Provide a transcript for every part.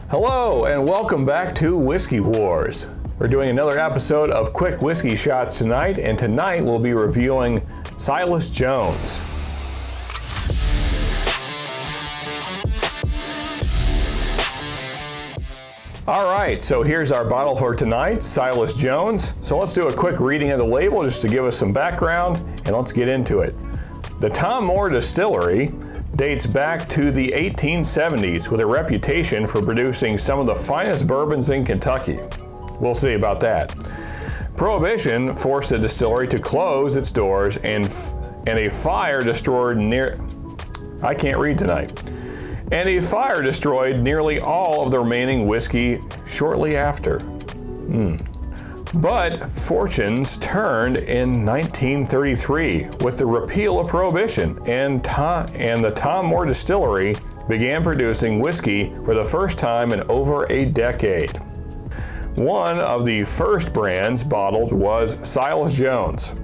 Hello and welcome back to Whiskey Wars. We're doing another episode of Quick Whiskey Shots tonight, and tonight we'll be reviewing Silas Jones. Alright, so here's our bottle for tonight, Silas Jones. So let's do a quick reading of the label just to give us some background, and let's get into it. The Tom Moore Distillery dates back to the 1870s with a reputation for producing some of the finest bourbons in Kentucky. We'll see about that. Prohibition forced the distillery to close its doors, and a fire destroyed I can't read tonight. And a fire destroyed nearly all of the remaining whiskey shortly after. But fortunes turned in 1933 with the repeal of Prohibition, and the Tom Moore Distillery began producing whiskey for the first time in over a decade. One of the first brands bottled was Silas Jones.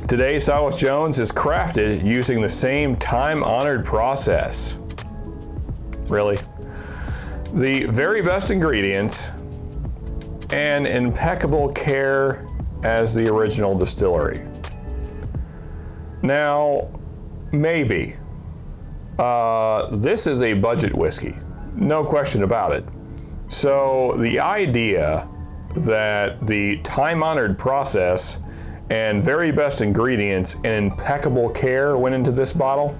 Today, Silas Jones is crafted using the same time-honored process. Really? The very best ingredients and impeccable care as the original distillery. Now, maybe. This is a budget whiskey, no question about it. So the idea that the time-honored process and very best ingredients and impeccable care went into this bottle,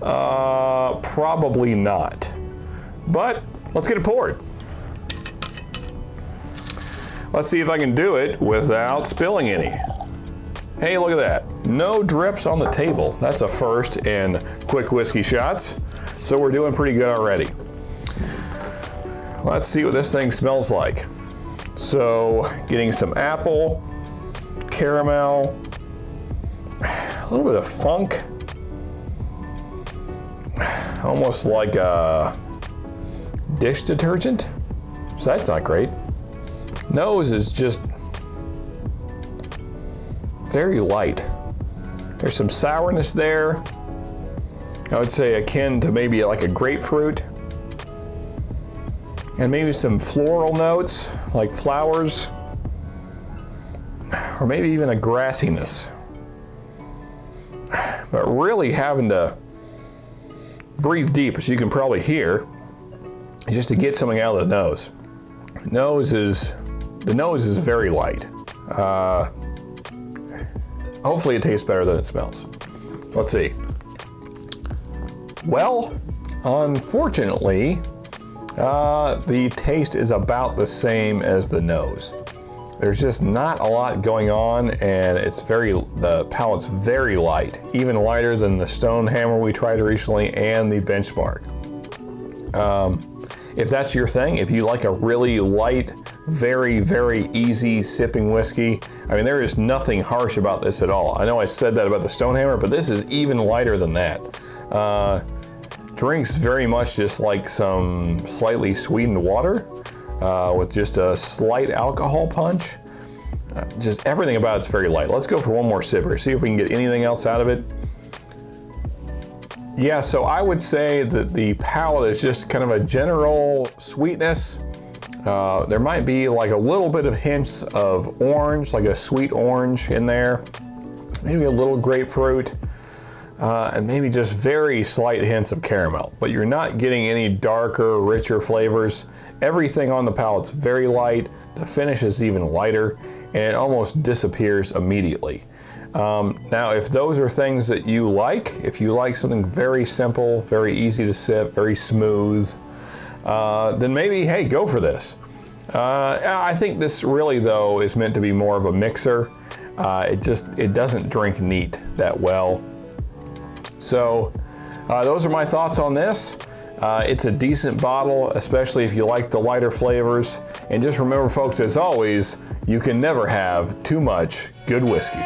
probably not. But let's get it poured. Let's see if I can do it without spilling any. Hey, look at that. No drips on the table. That's a first in Quick Whiskey Shots. So we're doing pretty good already. Let's see what this thing smells like. So, getting some apple, caramel, a little bit of funk, almost like a dish detergent. So that's not great. Nose is just very light. There's some sourness there. I would say akin to maybe like a grapefruit. And maybe some floral notes, like flowers. Or maybe even a grassiness. But really having to breathe deep, as you can probably hear, just to get something out of the nose. The nose is very light. Hopefully it tastes better than it smells. Let's see. Well, unfortunately, the taste is about the same as the nose. There's just not a lot going on, and the palate's very light, even lighter than the Stone Hammer we tried recently and the Benchmark. If that's your thing, if you like a really light, very, very easy sipping whiskey, I mean, there is nothing harsh about this at all. I know I said that about the Stone Hammer, but this is even lighter than that. Drinks very much just like some slightly sweetened water with just a slight alcohol punch. Just everything about it's very light. Let's go for one more sip here, see if we can get anything else out of it. Yeah, so I would say that the palate is just kind of a general sweetness. There might be like a little bit of hints of orange, like a sweet orange in there. Maybe a little grapefruit. And maybe just very slight hints of caramel. But you're not getting any darker, richer flavors. Everything on the palate's very light. The finish is even lighter, and it almost disappears immediately. Now, if those are things that you like, if you like something very simple, very easy to sip, very smooth, then maybe, hey, go for this. I think this really, though, is meant to be more of a mixer. It doesn't drink neat that well. So, those are my thoughts on this. It's a decent bottle, especially if you like the lighter flavors. And just remember, folks, as always, you can never have too much good whiskey.